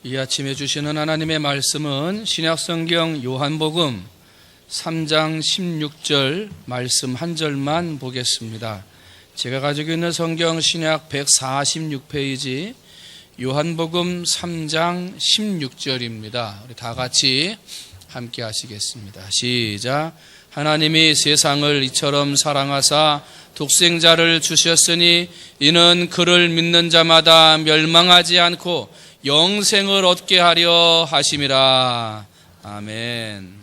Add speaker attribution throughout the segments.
Speaker 1: 이 아침에 주시는 하나님의 말씀은 신약성경 요한복음 3장 16절 말씀 한 절만 보겠습니다. 제가 가지고 있는 성경 신약 146페이지 요한복음 3장 16절입니다. 우리 다 같이 함께 하시겠습니다. 시작. 하나님이 세상을 이처럼 사랑하사 독생자를 주셨으니 이는 그를 믿는 자마다 멸망하지 않고 영생을 얻게 하려 하심이라. 아멘.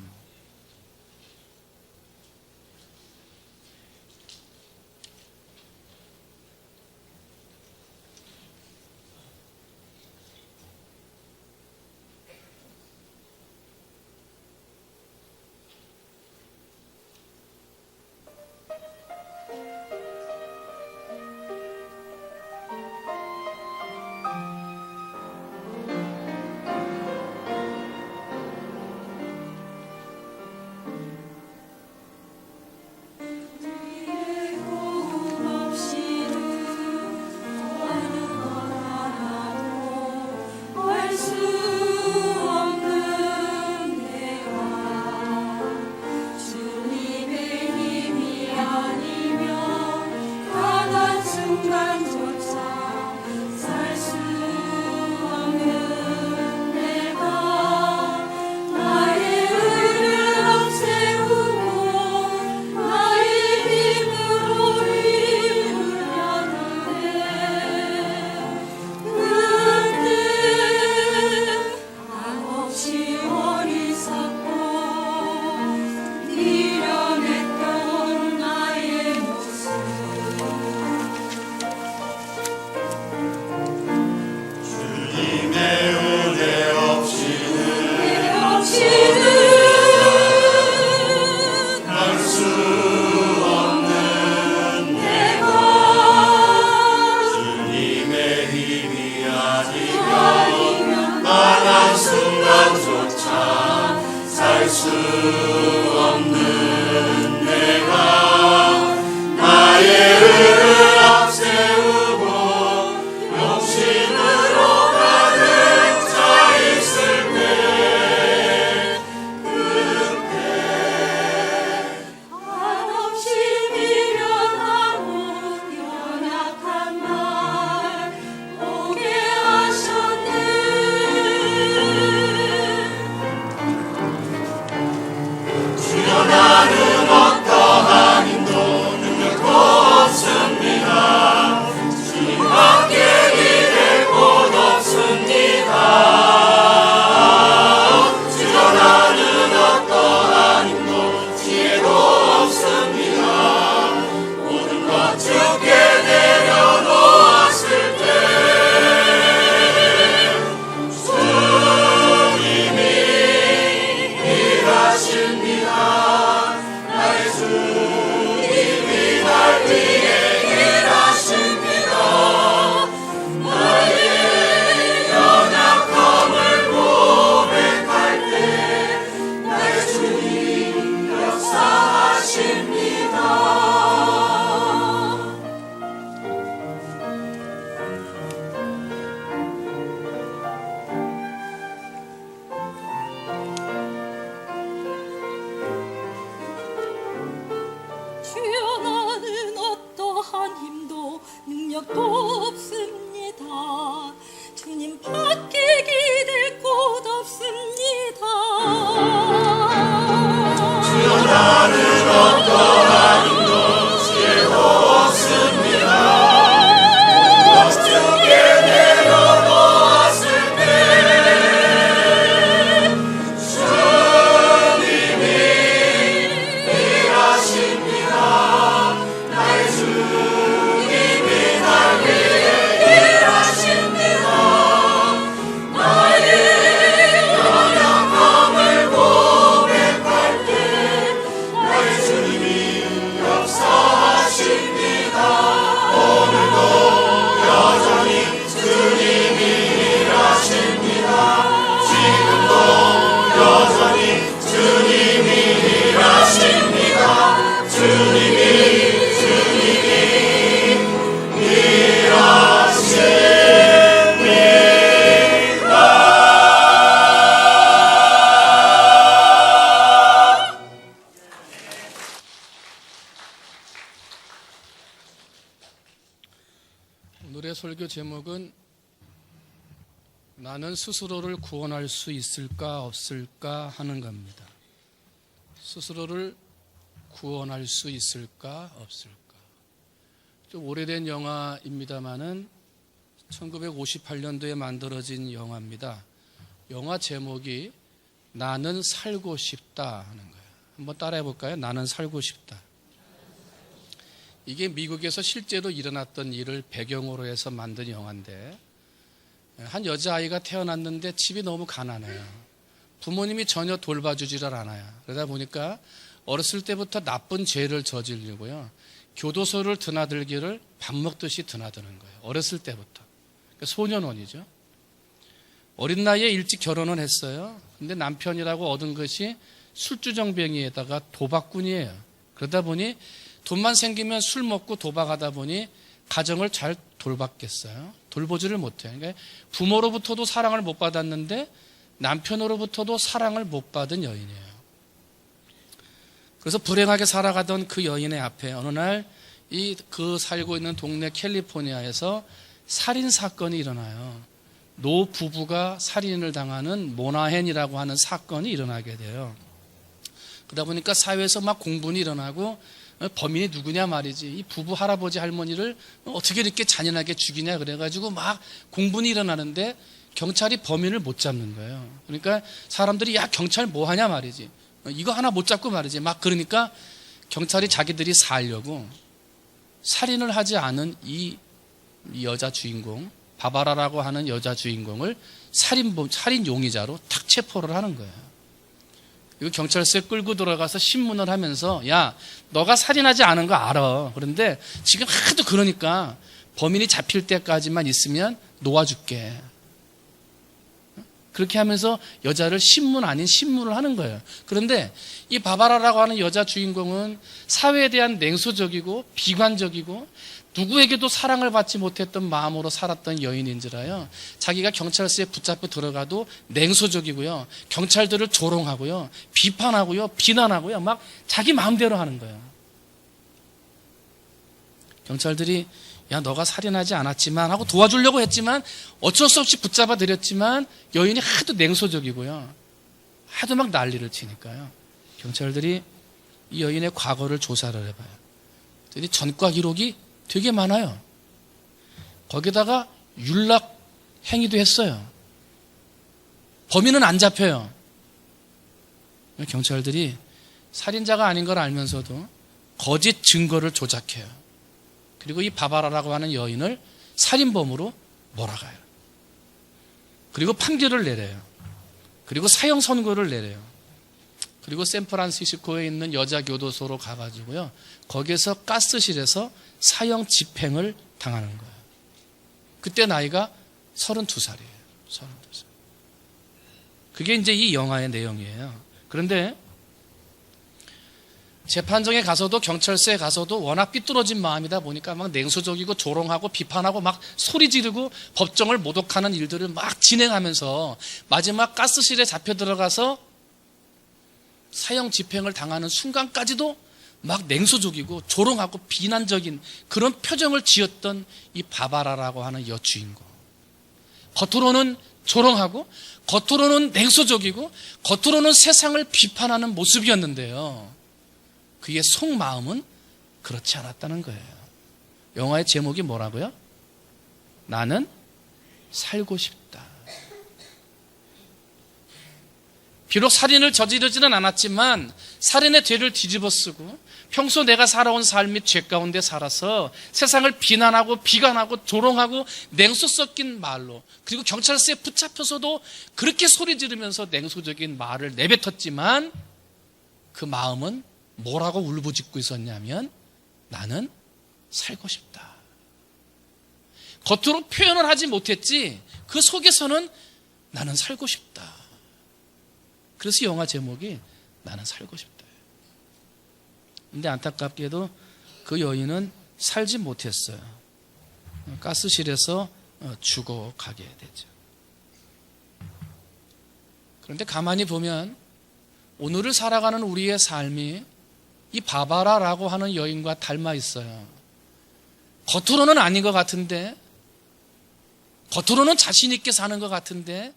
Speaker 1: 오늘의 설교 제목은 나는 스스로를 구원할 수 있을까 없을까 하는 겁니다. 스스로를 구원할 수 있을까 없을까. 좀 오래된 영화입니다마는 1958년도에 만들어진 영화입니다. 영화 제목이 나는 살고 싶다 하는 거예요. 한번 따라해 볼까요? 나는 살고 싶다. 이게 미국에서 실제로 일어났던 일을 배경으로 해서 만든 영화인데, 한 여자아이가 태어났는데 집이 너무 가난해요. 부모님이 전혀 돌봐주지를 않아요. 그러다 보니까 어렸을 때부터 나쁜 죄를 저지르고요, 교도소를 드나들기를 밥 먹듯이 드나드는 거예요. 어렸을 때부터. 그러니까 소년원이죠. 어린 나이에 일찍 결혼을 했어요. 근데 남편이라고 얻은 것이 술주정뱅이에다가 도박꾼이에요. 그러다 보니 돈만 생기면 술 먹고 도박하다 보니 가정을 잘 돌봤겠어요? 돌보지를 못해요. 그러니까 부모로부터도 사랑을 못 받았는데 남편으로부터도 사랑을 못 받은 여인이에요. 그래서 불행하게 살아가던 그 여인의 앞에 어느 날 그 살고 있는 동네 캘리포니아에서 살인 사건이 일어나요. 노 부부가 살인을 당하는 모나헨이라고 하는 사건이 일어나게 돼요. 그러다 보니까 사회에서 막 공분이 일어나고 범인이 누구냐 말이지, 이 부부 할아버지 할머니를 어떻게 이렇게 잔인하게 죽이냐 그래가지고 막 공분이 일어나는데 경찰이 범인을 못 잡는 거예요. 그러니까 사람들이 야 경찰 뭐 하냐 말이지, 이거 하나 못 잡고 말이지 막 그러니까 경찰이 자기들이 살려고 살인을 하지 않은 이 여자 주인공 바바라라고 하는 여자 주인공을 살인 용의자로 탁 체포를 하는 거예요. 이거 경찰서에 끌고 들어가서 신문을 하면서 야 너가 살인하지 않은 거 알아. 그런데 지금 하도 그러니까 범인이 잡힐 때까지만 있으면 놓아줄게. 그렇게 하면서 여자를 신문 아닌 신문을 하는 거예요. 그런데 이 바바라라고 하는 여자 주인공은 사회에 대한 냉소적이고 비관적이고 누구에게도 사랑을 받지 못했던 마음으로 살았던 여인인지라요, 자기가 경찰서에 붙잡혀 들어가도 냉소적이고요, 경찰들을 조롱하고요, 비판하고요, 비난하고요, 막 자기 마음대로 하는 거예요. 경찰들이 야 너가 살인하지 않았지만 하고 도와주려고 했지만 어쩔 수 없이 붙잡아 들였지만 여인이 하도 냉소적이고요, 하도 막 난리를 치니까요, 경찰들이 이 여인의 과거를 조사를 해봐요. 그랬더니 전과 기록이 되게 많아요. 거기다가 윤락 행위도 했어요. 범인은 안 잡혀요. 경찰들이 살인자가 아닌 걸 알면서도 거짓 증거를 조작해요. 그리고 이 바바라라고 하는 여인을 살인범으로 몰아가요. 그리고 판결을 내려요. 그리고 사형 선고를 내려요. 그리고 샌프란시스코에 있는 여자 교도소로 가가지고요, 거기에서 가스실에서 사형 집행을 당하는 거예요. 그때 나이가 32살이에요. 32살. 그게 이제 이 영화의 내용이에요. 그런데 재판정에 가서도 경찰서에 가서도 워낙 삐뚤어진 마음이다 보니까 막 냉소적이고 조롱하고 비판하고 막 소리 지르고 법정을 모독하는 일들을 막 진행하면서 마지막 가스실에 잡혀 들어가서 사형 집행을 당하는 순간까지도 막 냉소적이고 조롱하고 비난적인 그런 표정을 지었던 이 바바라라고 하는 여주인공. 겉으로는 조롱하고 겉으로는 냉소적이고 겉으로는 세상을 비판하는 모습이었는데요, 그의 속마음은 그렇지 않았다는 거예요. 영화의 제목이 뭐라고요? 나는 살고 싶다. 비록 살인을 저지르지는 않았지만 살인의 죄를 뒤집어쓰고 평소 내가 살아온 삶이 죄 가운데 살아서 세상을 비난하고 비관하고 조롱하고 냉소 섞인 말로, 그리고 경찰서에 붙잡혀서도 그렇게 소리 지르면서 냉소적인 말을 내뱉었지만 그 마음은 뭐라고 울부짖고 있었냐면 나는 살고 싶다. 겉으로 표현을 하지 못했지 그 속에서는 나는 살고 싶다. 그래서 영화 제목이 나는 살고 싶다. 근데 안타깝게도 그 여인은 살지 못했어요. 가스실에서 죽어가게 되죠. 그런데 가만히 보면 오늘을 살아가는 우리의 삶이 이 바바라라고 하는 여인과 닮아 있어요. 겉으로는 아닌 것 같은데 겉으로는 자신 있게 사는 것 같은데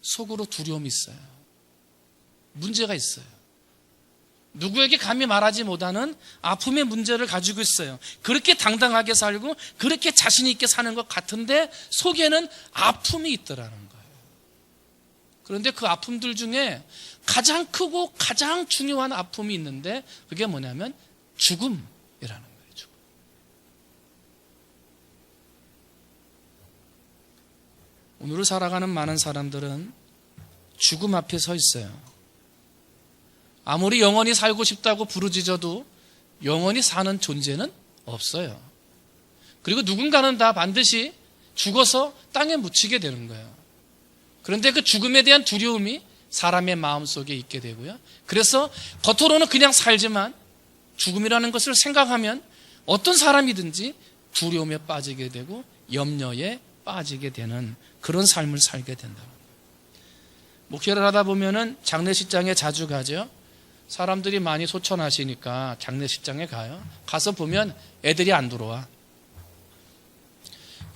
Speaker 1: 속으로 두려움이 있어요. 문제가 있어요. 누구에게 감히 말하지 못하는 아픔의 문제를 가지고 있어요. 그렇게 당당하게 살고 그렇게 자신 있게 사는 것 같은데 속에는 아픔이 있더라는 거예요. 그런데 그 아픔들 중에 가장 크고 가장 중요한 아픔이 있는데 그게 뭐냐면 죽음이라는 거예요. 죽음. 오늘을 살아가는 많은 사람들은 죽음 앞에 서 있어요. 아무리 영원히 살고 싶다고 부르짖어도 영원히 사는 존재는 없어요. 그리고 누군가는 다 반드시 죽어서 땅에 묻히게 되는 거예요. 그런데 그 죽음에 대한 두려움이 사람의 마음속에 있게 되고요. 그래서 겉으로는 그냥 살지만 죽음이라는 것을 생각하면 어떤 사람이든지 두려움에 빠지게 되고 염려에 빠지게 되는 그런 삶을 살게 된다. 목회를 하다 보면은 장례식장에 자주 가죠. 사람들이 많이 소천하시니까 장례식장에 가요. 가서 보면 애들이 안 들어와.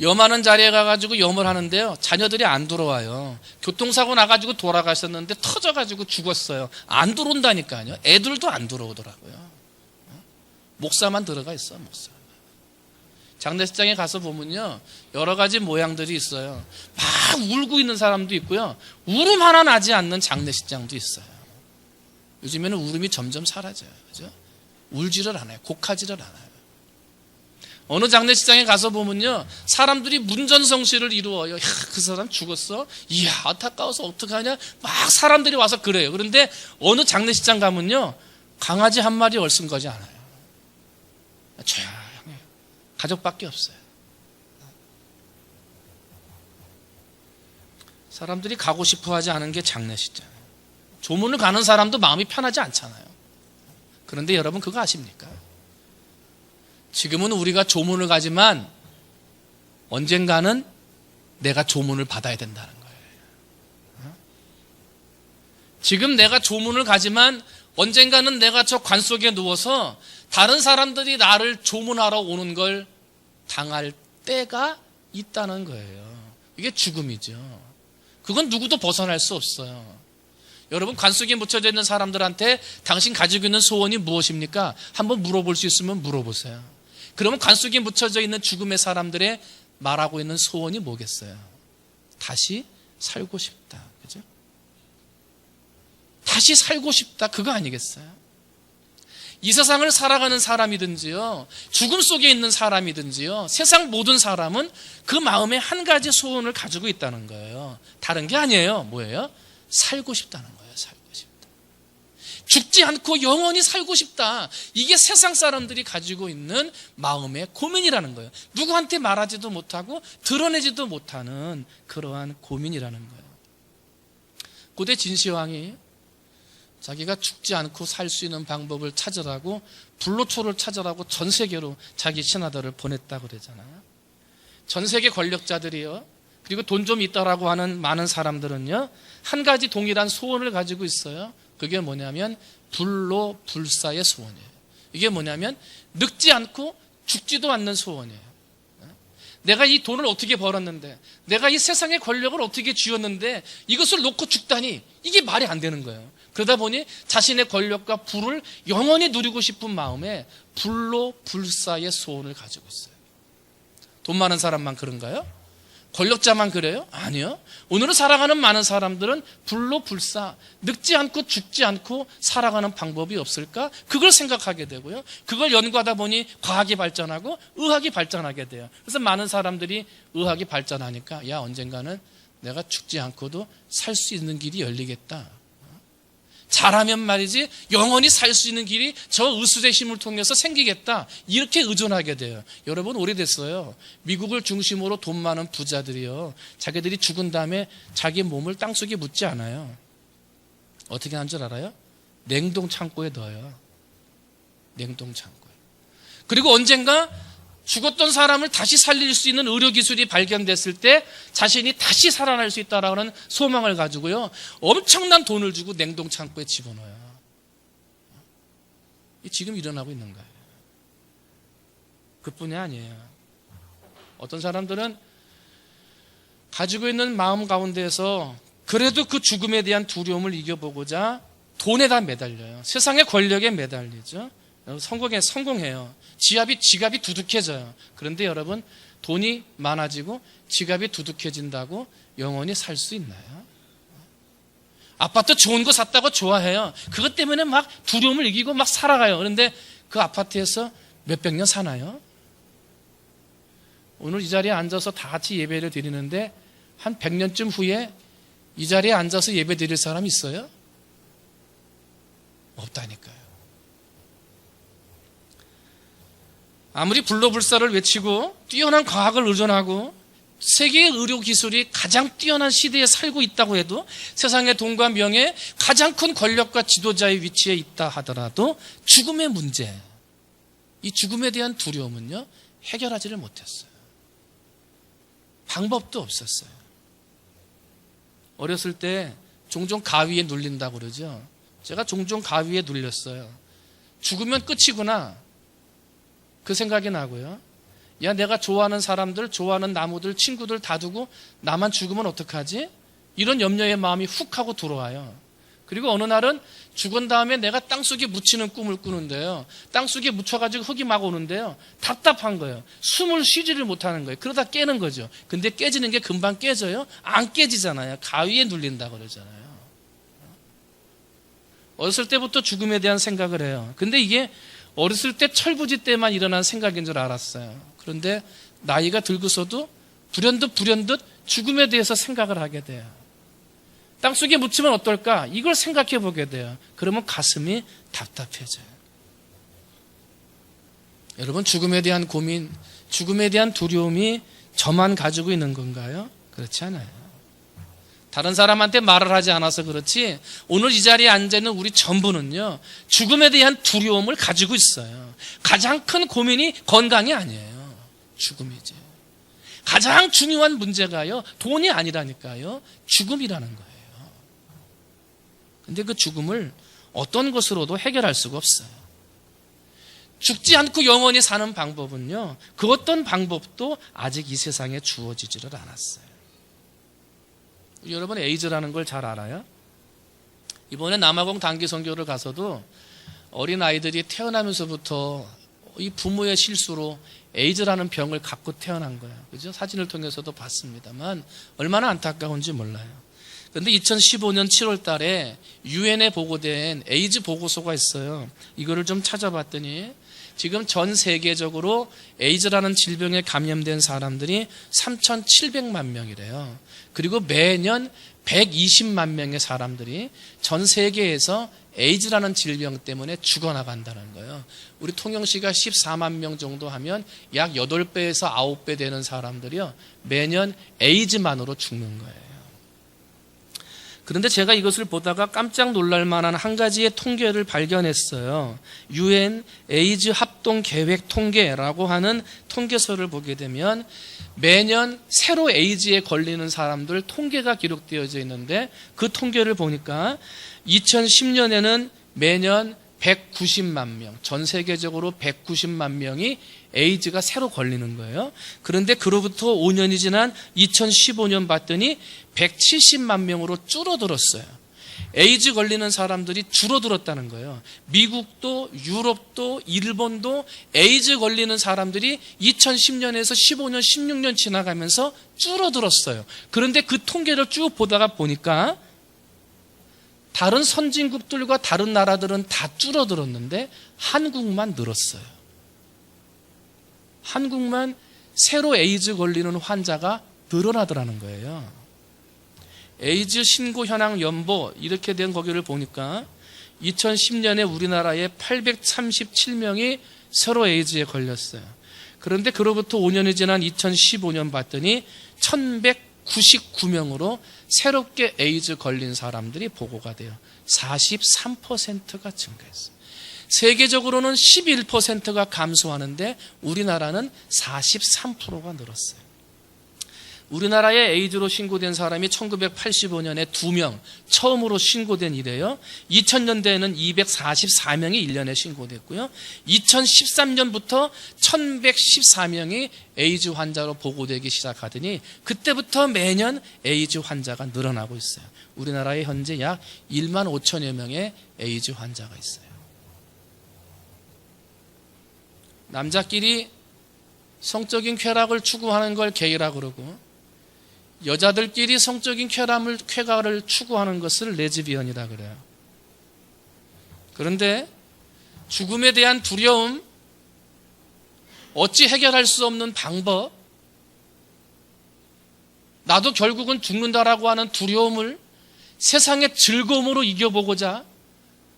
Speaker 1: 염하는 자리에 가가지고 염을 하는데요. 자녀들이 안 들어와요. 교통사고 나가지고 돌아가셨는데 터져가지고 죽었어요. 안 들어온다니까요. 애들도 안 들어오더라고요. 목사만 들어가 있어, 목사. 장례식장에 가서 보면요. 여러 가지 모양들이 있어요. 막 울고 있는 사람도 있고요. 울음 하나 나지 않는 장례식장도 있어요. 요즘에는 울음이 점점 사라져요. 그죠? 울지를 않아요. 곡하지를 않아요. 어느 장례식장에 가서 보면요. 사람들이 문전성시를 이루어요. 야, 그 사람 죽었어? 이야, 안타까워서 어떡하냐? 막 사람들이 와서 그래요. 그런데 어느 장례식장 가면요. 강아지 한 마리 얼씬 거지 않아요. 조용해요. 가족밖에 없어요. 사람들이 가고 싶어 하지 않은 게 장례식장. 조문을 가는 사람도 마음이 편하지 않잖아요. 그런데 여러분 그거 아십니까? 지금은 우리가 조문을 가지만 언젠가는 내가 조문을 받아야 된다는 거예요. 지금 내가 조문을 가지만 언젠가는 내가 저 관 속에 누워서 다른 사람들이 나를 조문하러 오는 걸 당할 때가 있다는 거예요. 이게 죽음이죠. 그건 누구도 벗어날 수 없어요. 여러분 관 속에 묻혀져 있는 사람들한테 당신 가지고 있는 소원이 무엇입니까? 한번 물어볼 수 있으면 물어보세요. 그러면 관 속에 묻혀져 있는 죽음의 사람들의 말하고 있는 소원이 뭐겠어요? 다시 살고 싶다. 그죠? 다시 살고 싶다. 그거 아니겠어요? 이 세상을 살아가는 사람이든지요, 죽음 속에 있는 사람이든지요, 세상 모든 사람은 그 마음에 한 가지 소원을 가지고 있다는 거예요. 다른 게 아니에요. 뭐예요? 살고 싶다는 거예요. 살고 싶다. 죽지 않고 영원히 살고 싶다. 이게 세상 사람들이 가지고 있는 마음의 고민이라는 거예요. 누구한테 말하지도 못하고 드러내지도 못하는 그러한 고민이라는 거예요. 고대 진시황이 자기가 죽지 않고 살 수 있는 방법을 찾으라고 불로초를 찾으라고 전 세계로 자기 신하들을 보냈다고 그러잖아요. 전 세계 권력자들이요, 그리고 돈 좀 있다라고 하는 많은 사람들은요, 한 가지 동일한 소원을 가지고 있어요. 그게 뭐냐면 불로 불사의 소원이에요. 이게 뭐냐면 늙지 않고 죽지도 않는 소원이에요. 내가 이 돈을 어떻게 벌었는데, 내가 이 세상의 권력을 어떻게 쥐었는데 이것을 놓고 죽다니, 이게 말이 안 되는 거예요. 그러다 보니 자신의 권력과 부를 영원히 누리고 싶은 마음에 불로 불사의 소원을 가지고 있어요. 돈 많은 사람만 그런가요? 권력자만 그래요? 아니요. 오늘은 살아가는 많은 사람들은 불로 불사, 늙지 않고 죽지 않고 살아가는 방법이 없을까? 그걸 생각하게 되고요. 그걸 연구하다 보니 과학이 발전하고 의학이 발전하게 돼요. 그래서 많은 사람들이 의학이 발전하니까 야, 언젠가는 내가 죽지 않고도 살 수 있는 길이 열리겠다. 잘하면 말이지 영원히 살 수 있는 길이 저 의술의 힘을 통해서 생기겠다. 이렇게 의존하게 돼요. 여러분 오래됐어요. 미국을 중심으로 돈 많은 부자들이요, 자기들이 죽은 다음에 자기 몸을 땅속에 묻지 않아요. 어떻게 하는 줄 알아요? 냉동 창고에 넣어요. 냉동 창고에. 그리고 언젠가 죽었던 사람을 다시 살릴 수 있는 의료기술이 발견됐을 때 자신이 다시 살아날 수 있다라는 소망을 가지고요, 엄청난 돈을 주고 냉동창고에 집어넣어요. 지금 일어나고 있는 거예요. 그뿐이 아니에요. 어떤 사람들은 가지고 있는 마음 가운데에서 그래도 그 죽음에 대한 두려움을 이겨보고자 돈에다 매달려요. 세상의 권력에 매달리죠. 성공해요. 지갑이 두둑해져요. 그런데 여러분, 돈이 많아지고 지갑이 두둑해진다고 영원히 살 수 있나요? 아파트 좋은 거 샀다고 좋아해요. 그것 때문에 막 두려움을 이기고 막 살아가요. 그런데 그 아파트에서 몇백 년 사나요? 오늘 이 자리에 앉아서 다 같이 예배를 드리는데 한 100년쯤 후에 이 자리에 앉아서 예배 드릴 사람 있어요? 없다니까요. 아무리 불로불사를 외치고 뛰어난 과학을 의존하고 세계의 의료 기술이 가장 뛰어난 시대에 살고 있다고 해도 세상의 돈과 명예, 가장 큰 권력과 지도자의 위치에 있다 하더라도 죽음의 문제, 이 죽음에 대한 두려움은요, 해결하지를 못했어요. 방법도 없었어요. 어렸을 때 종종 가위에 눌린다고 그러죠. 제가 종종 가위에 눌렸어요. 죽으면 끝이구나, 그 생각이 나고요. 야, 내가 좋아하는 사람들, 좋아하는 나무들, 친구들 다 두고 나만 죽으면 어떡하지? 이런 염려의 마음이 훅 하고 들어와요. 그리고 어느 날은 죽은 다음에 내가 땅속에 묻히는 꿈을 꾸는데요, 땅속에 묻혀가지고 흙이 막 오는데요, 답답한 거예요. 숨을 쉬지를 못하는 거예요. 그러다 깨는 거죠. 근데 깨지는 게 금방 깨져요? 안 깨지잖아요. 가위에 눌린다 그러잖아요. 어렸을 때부터 죽음에 대한 생각을 해요. 근데 이게 어렸을 때 철부지 때만 일어난 생각인 줄 알았어요. 그런데 나이가 들고서도 불현듯 죽음에 대해서 생각을 하게 돼요. 땅속에 묻히면 어떨까? 이걸 생각해 보게 돼요. 그러면 가슴이 답답해져요. 여러분, 죽음에 대한 고민, 죽음에 대한 두려움이 저만 가지고 있는 건가요? 그렇지 않아요. 다른 사람한테 말을 하지 않아서 그렇지 오늘 이 자리에 앉아있는 우리 전부는요, 죽음에 대한 두려움을 가지고 있어요. 가장 큰 고민이 건강이 아니에요. 죽음이지. 가장 중요한 문제가요, 돈이 아니라니까요, 죽음이라는 거예요. 근데 그 죽음을 어떤 것으로도 해결할 수가 없어요. 죽지 않고 영원히 사는 방법은요, 그 어떤 방법도 아직 이 세상에 주어지지를 않았어요. 여러분, 에이즈라는 걸 잘 알아요? 이번에 남아공 단기 선교를 가서도 어린 아이들이 태어나면서부터 이 부모의 실수로 에이즈라는 병을 갖고 태어난 거예요. 그죠? 사진을 통해서도 봤습니다만 얼마나 안타까운지 몰라요. 그런데 2015년 7월 달에 유엔에 보고된 에이즈 보고서가 있어요. 이거를 좀 찾아봤더니 지금 전 세계적으로 에이즈라는 질병에 감염된 사람들이 3,700만 명이래요. 그리고 매년 120만 명의 사람들이 전 세계에서 에이즈라는 질병 때문에 죽어나간다는 거예요. 우리 통영시가 14만 명 정도 하면 약 8배에서 9배 되는 사람들이요, 매년 에이즈만으로 죽는 거예요. 그런데 제가 이것을 보다가 깜짝 놀랄 만한 한 가지의 통계를 발견했어요. 유엔 에이즈 합동 계획 통계라고 하는 통계서를 보게 되면 매년 새로 에이즈에 걸리는 사람들 통계가 기록되어져 있는데, 그 통계를 보니까 2010년에는 매년 190만 명, 전 세계적으로 190만 명이 에이즈가 새로 걸리는 거예요. 그런데 그로부터 5년이 지난 2015년 봤더니 170만 명으로 줄어들었어요. 에이즈 걸리는 사람들이 줄어들었다는 거예요. 미국도 유럽도 일본도 에이즈 걸리는 사람들이 2010년에서 15년, 16년 지나가면서 줄어들었어요. 그런데 그 통계를 쭉 보다가 보니까 다른 선진국들과 다른 나라들은 다 줄어들었는데 한국만 늘었어요. 한국만 새로 에이즈 걸리는 환자가 늘어나더라는 거예요. 에이즈 신고 현황 연보 이렇게 된 거기를 보니까 2010년에 우리나라에 837명이 새로 에이즈에 걸렸어요. 그런데 그로부터 5년이 지난 2015년 봤더니 1199명으로 새롭게 에이즈 걸린 사람들이 보고가 돼요. 43%가 증가했어요. 세계적으로는 11%가 감소하는데 우리나라는 43%가 늘었어요. 우리나라에 에이즈로 신고된 사람이 1985년에 2명 처음으로 신고된 이래요. 2000년대에는 244명이 1년에 신고됐고요. 2013년부터 1114명이 에이즈 환자로 보고되기 시작하더니 그때부터 매년 에이즈 환자가 늘어나고 있어요. 우리나라에 현재 약 1만 5천여 명의 에이즈 환자가 있어요. 남자끼리 성적인 쾌락을 추구하는 걸 게이라고 그러고 여자들끼리 성적인 쾌락을 추구하는 것을 레즈비언이라 그래요. 그런데 죽음에 대한 두려움, 어찌 해결할 수 없는 방법, 나도 결국은 죽는다라고 하는 두려움을 세상의 즐거움으로 이겨보고자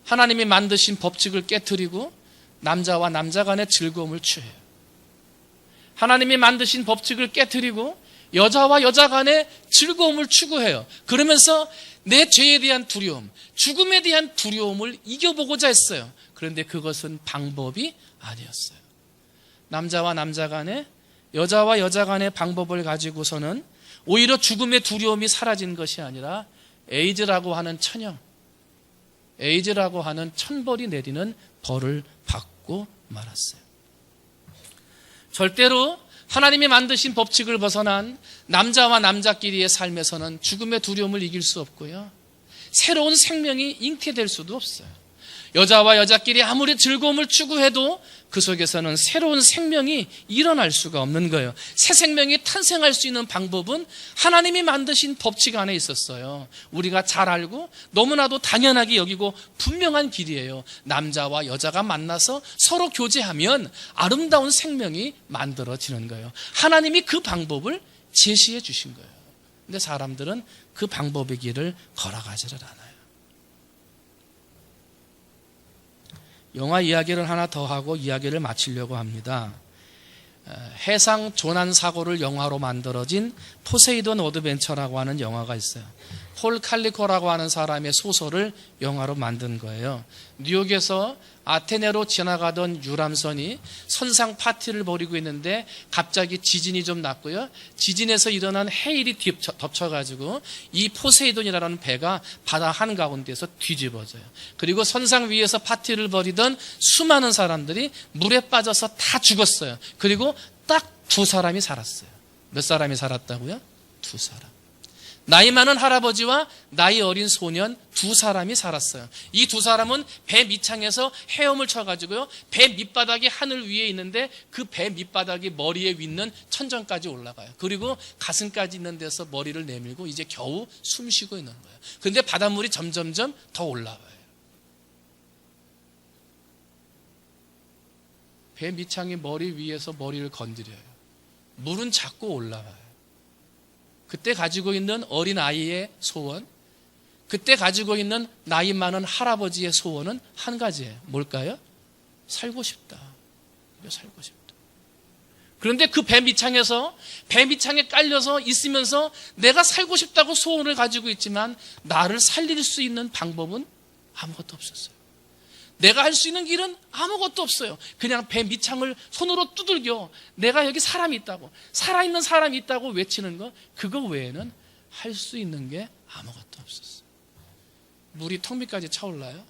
Speaker 1: 하나님이 만드신 법칙을 깨트리고 남자와 남자 간의 즐거움을 취해요. 하나님이 만드신 법칙을 깨트리고 여자와 여자 간의 즐거움을 추구해요. 그러면서 내 죄에 대한 두려움, 죽음에 대한 두려움을 이겨보고자 했어요. 그런데 그것은 방법이 아니었어요. 남자와 남자 간의, 여자와 여자 간의 방법을 가지고서는 오히려 죽음의 두려움이 사라진 것이 아니라 에이즈라고 하는 천형, 에이즈라고 하는 천벌이 내리는 벌을 받고 말았어요. 절대로 하나님이 만드신 법칙을 벗어난 남자와 남자끼리의 삶에서는 죽음의 두려움을 이길 수 없고요. 새로운 생명이 잉태될 수도 없어요. 여자와 여자끼리 아무리 즐거움을 추구해도 그 속에서는 새로운 생명이 일어날 수가 없는 거예요. 새 생명이 탄생할 수 있는 방법은 하나님이 만드신 법칙 안에 있었어요. 우리가 잘 알고 너무나도 당연하게 여기고 분명한 길이에요. 남자와 여자가 만나서 서로 교제하면 아름다운 생명이 만들어지는 거예요. 하나님이 그 방법을 제시해 주신 거예요. 근데 사람들은 그 방법의 길을 걸어가지를 않아요. 영화 이야기를 하나 더 하고 이야기를 마치려고 합니다. 해상 조난 사고를 영화로 만들어진 포세이돈 어드벤처라고 하는 영화가 있어요. 폴 칼리코라고 하는 사람의 소설을 영화로 만든 거예요. 뉴욕에서 아테네로 지나가던 유람선이 선상 파티를 벌이고 있는데 갑자기 지진이 좀 났고요. 지진에서 일어난 해일이 덮쳐가지고 이 포세이돈이라는 배가 바다 한가운데서 뒤집어져요. 그리고 선상 위에서 파티를 벌이던 수많은 사람들이 물에 빠져서 다 죽었어요. 그리고 딱 2사람이 살았어요. 몇 사람이 살았다고요? 2사람. 나이 많은 할아버지와 나이 어린 소년 2사람이 살았어요. 이 2사람은 배 밑창에서 헤엄을 쳐가지고요. 배 밑바닥이 하늘 위에 있는데 그 배 밑바닥이 머리에 윗는 천정까지 올라가요. 그리고 가슴까지 있는 데서 머리를 내밀고 이제 겨우 숨 쉬고 있는 거예요. 그런데 바닷물이 점점점 더 올라와요. 배 밑창이 머리 위에서 머리를 건드려요. 물은 자꾸 올라와요. 그때 가지고 있는 어린 아이의 소원, 그때 가지고 있는 나이 많은 할아버지의 소원은 한 가지예요. 뭘까요? 살고 싶다. 살고 싶다. 그런데 그 배 밑창에서 배 밑창에 깔려서 있으면서 내가 살고 싶다고 소원을 가지고 있지만 나를 살릴 수 있는 방법은 아무것도 없었어요. 내가 할 수 있는 길은 아무것도 없어요. 그냥 배 밑창을 손으로 두들겨 내가 여기 사람이 있다고, 살아있는 사람이 있다고 외치는 거, 그거 외에는 할 수 있는 게 아무것도 없었어요. 물이 턱 밑까지 차올라요.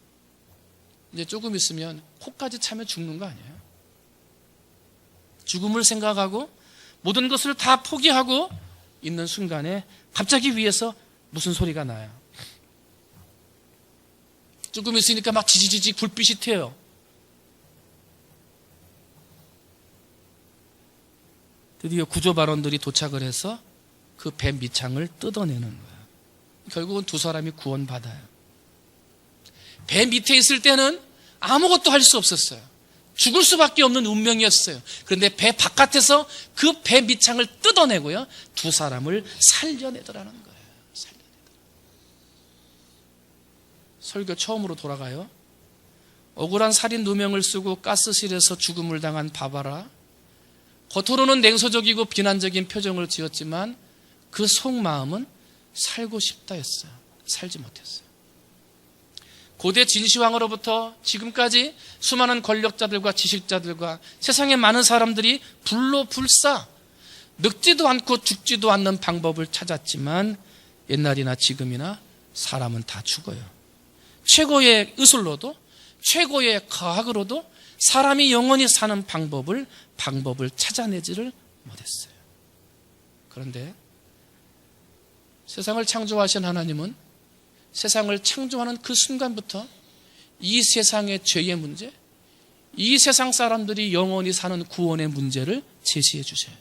Speaker 1: 이제 조금 있으면 코까지 차면 죽는 거 아니에요? 죽음을 생각하고 모든 것을 다 포기하고 있는 순간에 갑자기 위에서 무슨 소리가 나요? 조금 있으니까 막 지지지지 불빛이 튀어요. 드디어 구조반원들이 도착을 해서 그 배 밑창을 뜯어내는 거예요. 결국은 2사람이 구원받아요. 배 밑에 있을 때는 아무것도 할 수 없었어요. 죽을 수밖에 없는 운명이었어요. 그런데 배 바깥에서 그 배 밑창을 뜯어내고요. 2사람을 살려내더라는 거예요. 설교 처음으로 돌아가요. 억울한 살인 누명을 쓰고 가스실에서 죽음을 당한 바바라. 겉으로는 냉소적이고 비난적인 표정을 지었지만 그 속마음은 살고 싶다 했어요. 살지 못했어요. 고대 진시황으로부터 지금까지 수많은 권력자들과 지식자들과 세상의 많은 사람들이 불로 불사 늙지도 않고 죽지도 않는 방법을 찾았지만 옛날이나 지금이나 사람은 다 죽어요. 최고의 의술로도 최고의 과학으로도 사람이 영원히 사는 방법을 찾아내지를 못했어요. 그런데 세상을 창조하신 하나님은 세상을 창조하는 그 순간부터 이 세상의 죄의 문제, 이 세상 사람들이 영원히 사는 구원의 문제를 제시해 주세요.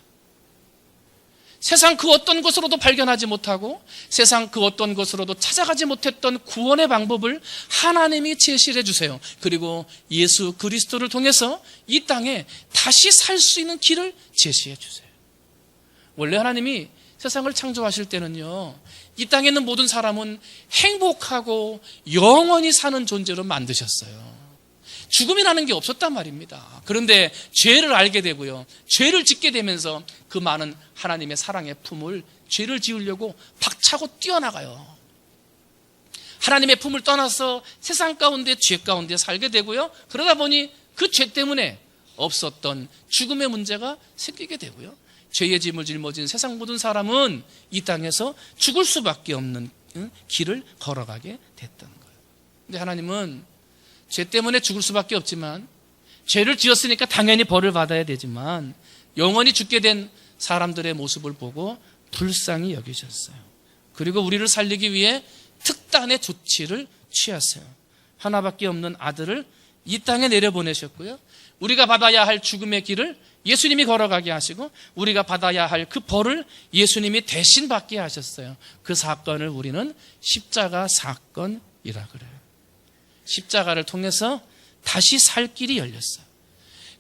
Speaker 1: 세상 그 어떤 것으로도 발견하지 못하고 세상 그 어떤 것으로도 찾아가지 못했던 구원의 방법을 하나님이 제시해 주세요. 그리고 예수 그리스도를 통해서 이 땅에 다시 살 수 있는 길을 제시해 주세요. 원래 하나님이 세상을 창조하실 때는요, 이 땅에 있는 모든 사람은 행복하고 영원히 사는 존재로 만드셨어요. 죽음이라는 게 없었단 말입니다. 그런데 죄를 알게 되고요, 죄를 짓게 되면서 그 많은 하나님의 사랑의 품을 죄를 지으려고 박차고 뛰어나가요. 하나님의 품을 떠나서 세상 가운데 죄 가운데 살게 되고요, 그러다 보니 그 죄 때문에 없었던 죽음의 문제가 생기게 되고요, 죄의 짐을 짊어진 세상 모든 사람은 이 땅에서 죽을 수밖에 없는 길을 걸어가게 됐던 거예요. 근데 하나님은 죄 때문에 죽을 수밖에 없지만, 죄를 지었으니까 당연히 벌을 받아야 되지만 영원히 죽게 된 사람들의 모습을 보고 불쌍히 여기셨어요. 그리고 우리를 살리기 위해 특단의 조치를 취하세요. 하나밖에 없는 아들을 이 땅에 내려보내셨고요, 우리가 받아야 할 죽음의 길을 예수님이 걸어가게 하시고 우리가 받아야 할 그 벌을 예수님이 대신 받게 하셨어요. 그 사건을 우리는 십자가 사건이라 그래요. 십자가를 통해서 다시 살 길이 열렸어요.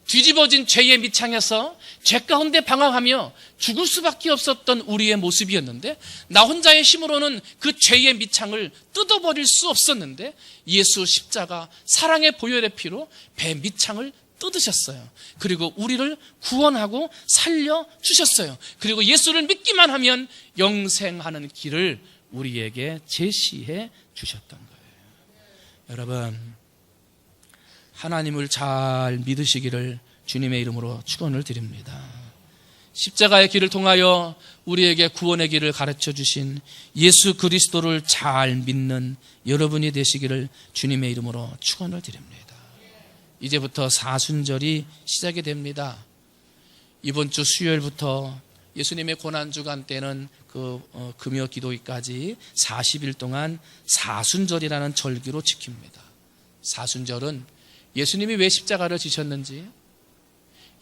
Speaker 1: 뒤집어진 죄의 밑창에서 죄 가운데 방황하며 죽을 수밖에 없었던 우리의 모습이었는데, 나 혼자의 힘으로는 그 죄의 밑창을 뜯어버릴 수 없었는데 예수 십자가 사랑의 보혈의 피로 배 밑창을 뜯으셨어요. 그리고 우리를 구원하고 살려주셨어요. 그리고 예수를 믿기만 하면 영생하는 길을 우리에게 제시해 주셨던 거예요. 여러분, 하나님을 잘 믿으시기를 주님의 이름으로 축원을 드립니다. 십자가의 길을 통하여 우리에게 구원의 길을 가르쳐 주신 예수 그리스도를 잘 믿는 여러분이 되시기를 주님의 이름으로 축원을 드립니다. 이제부터 사순절이 시작이 됩니다. 이번 주 수요일부터 예수님의 고난주간 때는 금요 기도일까지 40일 동안 사순절이라는 절기로 지킵니다. 사순절은 예수님이 왜 십자가를 지셨는지,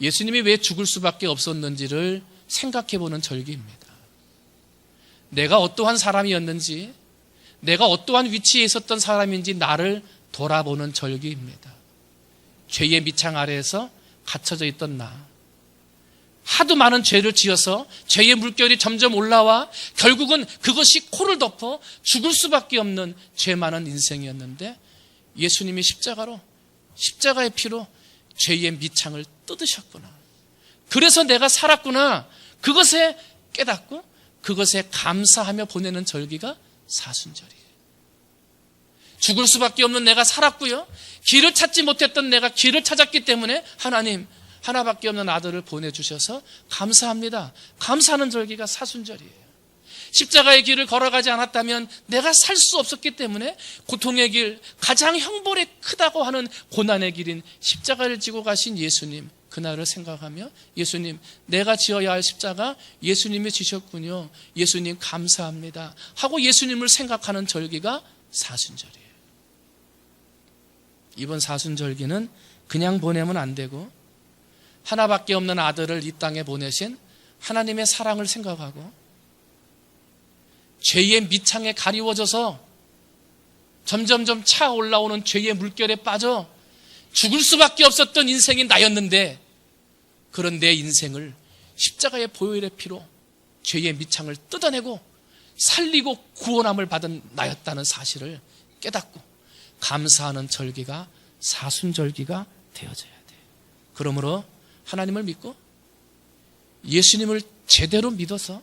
Speaker 1: 예수님이 왜 죽을 수밖에 없었는지를 생각해 보는 절기입니다. 내가 어떠한 사람이었는지, 내가 어떠한 위치에 있었던 사람인지 나를 돌아보는 절기입니다. 죄의 밑창 아래에서 갇혀져 있던 나, 하도 많은 죄를 지어서 죄의 물결이 점점 올라와 결국은 그것이 코를 덮어 죽을 수밖에 없는 죄 많은 인생이었는데, 예수님이 십자가의 피로 죄의 밑창을 뜯으셨구나, 그래서 내가 살았구나, 그것에 깨닫고 그것에 감사하며 보내는 절기가 사순절이에요. 죽을 수밖에 없는 내가 살았고요, 길을 찾지 못했던 내가 길을 찾았기 때문에 하나님 하나밖에 없는 아들을 보내주셔서 감사합니다. 감사하는 절기가 사순절이에요. 십자가의 길을 걸어가지 않았다면 내가 살 수 없었기 때문에 고통의 길, 가장 형벌이 크다고 하는 고난의 길인 십자가를 지고 가신 예수님, 그날을 생각하며 예수님, 내가 지어야 할 십자가 예수님이 지셨군요, 예수님 감사합니다 하고 예수님을 생각하는 절기가 사순절이에요. 이번 사순절기는 그냥 보내면 안 되고 하나밖에 없는 아들을 이 땅에 보내신 하나님의 사랑을 생각하고 죄의 밑창에 가리워져서 점점점 차올라오는 죄의 물결에 빠져 죽을 수밖에 없었던 인생이 나였는데, 그런 내 인생을 십자가의 보혈의 피로 죄의 밑창을 뜯어내고 살리고 구원함을 받은 나였다는 사실을 깨닫고 감사하는 절기가 사순절기가 되어져야 돼요. 그러므로 하나님을 믿고 예수님을 제대로 믿어서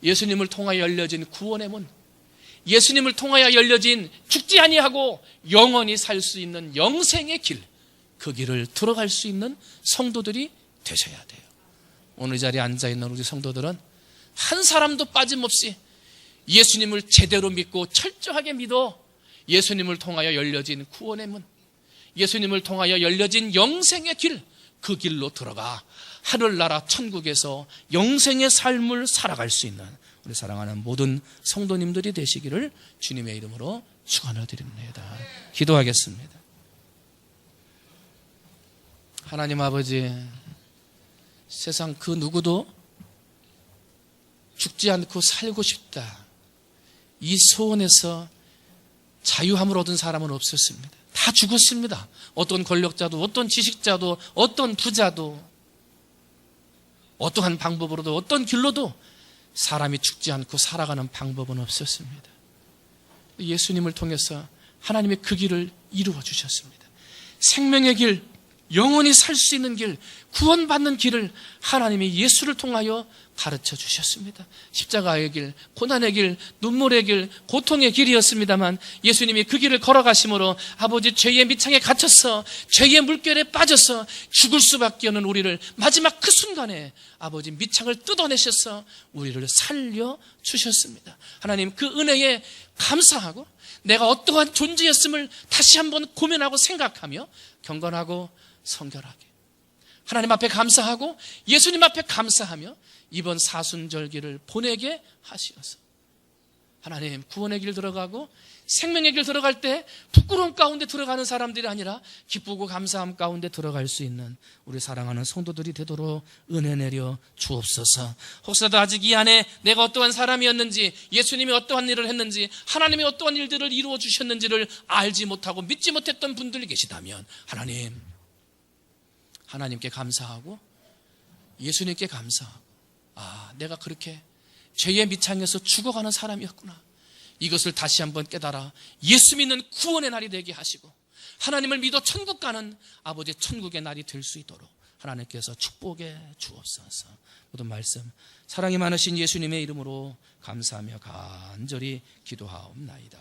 Speaker 1: 예수님을 통하여 열려진 구원의 문, 예수님을 통하여 열려진 죽지 아니하고 영원히 살 수 있는 영생의 길, 그 길을 들어갈 수 있는 성도들이 되셔야 돼요. 오늘 이 자리에 앉아있는 우리 성도들은 한 사람도 빠짐없이 예수님을 제대로 믿고 철저하게 믿어 예수님을 통하여 열려진 구원의 문, 예수님을 통하여 열려진 영생의 길, 그 길로 들어가 하늘나라 천국에서 영생의 삶을 살아갈 수 있는 우리 사랑하는 모든 성도님들이 되시기를 주님의 이름으로 축원을 드립니다. 기도하겠습니다. 하나님 아버지, 세상 그 누구도 죽지 않고 살고 싶다, 이 소원에서 자유함을 얻은 사람은 없었습니다. 다 죽었습니다. 어떤 권력자도, 어떤 지식자도, 어떤 부자도, 어떠한 방법으로도, 어떤 길로도 사람이 죽지 않고 살아가는 방법은 없었습니다. 예수님을 통해서 하나님의 그 길을 이루어 주셨습니다. 생명의 길, 영원히 살 수 있는 길, 구원받는 길을 하나님이 예수를 통하여 가르쳐 주셨습니다. 십자가의 길, 고난의 길, 눈물의 길, 고통의 길이었습니다만 예수님이 그 길을 걸어가심으로 아버지 죄의 밑창에 갇혀서 죄의 물결에 빠져서 죽을 수밖에 없는 우리를 마지막 그 순간에 아버지 밑창을 뜯어내셔서 우리를 살려주셨습니다. 하나님, 그 은혜에 감사하고 내가 어떠한 존재였음을 다시 한번 고민하고 생각하며 경건하고 성결하게 하나님 앞에 감사하고 예수님 앞에 감사하며 이번 사순절기를 보내게 하시어서 하나님, 구원의 길 들어가고 생명의 길 들어갈 때 부끄러움 가운데 들어가는 사람들이 아니라 기쁘고 감사함 가운데 들어갈 수 있는 우리 사랑하는 성도들이 되도록 은혜 내려 주옵소서. 혹시라도 아직 이 안에 내가 어떠한 사람이었는지, 예수님이 어떠한 일을 했는지, 하나님이 어떠한 일들을 이루어 주셨는지를 알지 못하고 믿지 못했던 분들이 계시다면 하나님께 감사하고 예수님께 감사하고, 내가 그렇게 죄의 밑창에서 죽어가는 사람이었구나, 이것을 다시 한번 깨달아 예수 믿는 구원의 날이 되게 하시고 하나님을 믿어 천국 가는 아버지 천국의 날이 될 수 있도록 하나님께서 축복해 주옵소서. 모든 말씀 사랑이 많으신 예수님의 이름으로 감사하며 간절히 기도하옵나이다.